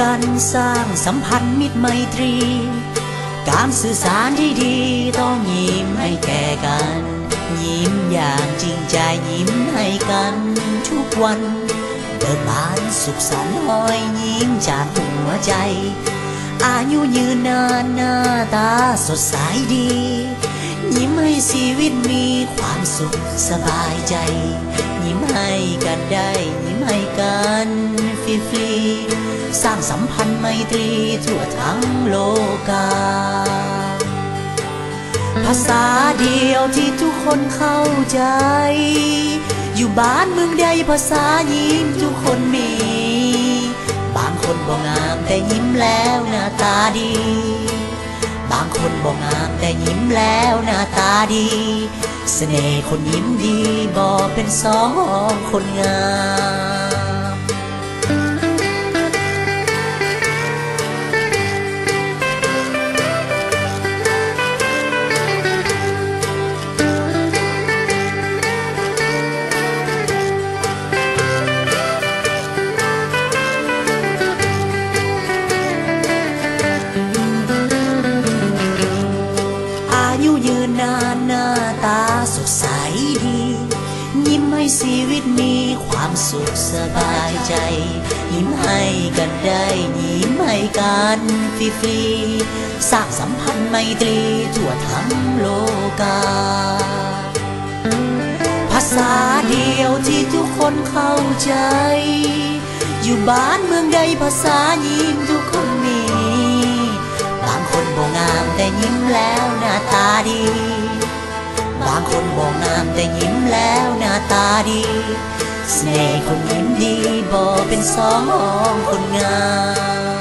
กันสร้างสัมพันธ์มิตรไมตรีการสื่อสารที่ดีต้องยิ้มให้แก่กันยิ้มอย่างจริงใจยิ้มให้กันทุกวันเบิกบานสุขสันต์รอยยิ้มจากหัวใจอายุยืนนานหน้าตาสดใสดียิ้มให้ชีวิตมีความสุขสบายใจยิ้มให้กันได้ยิ้มให้กันฟรีๆสร้างสัมพันธ์ไมตรีทั่วทั้งโลกาภาษาเดียวที่ทุกคนเข้าใจอยู่บ้านเมืองใดภาษายิ้มทุกคนมีบางคนบ่งามแต่ยิ้มแล้วหน้าตาดีบางคนบ่งามแต่ยิ้มแล้วหน้าตาดีเสน่ห์คนยิ้มดีบ่เป็นสองคนงามยืนนานหน้าตาสดใสดียิ้มให้ชีวิตมีความสุขสบายใจยิ้มให้กันได้ยิ้มให้กันฟรีๆสร้างสัมพันธ์ไมตรีทั่วทั้งโลกาภาษาเดียวที่ทุกคนเข้าใจอยู่บ้านเมืองใดภาษายิ้มทุกคนมีบางคนบ่งามแต่ยิ้มแล้วหน้าตาดีบางคนบ่งามแต่ยิ้มแล้วหน้าตาดีเสน่ห์คนยิ้มดีบ่เป็นสองคนงาม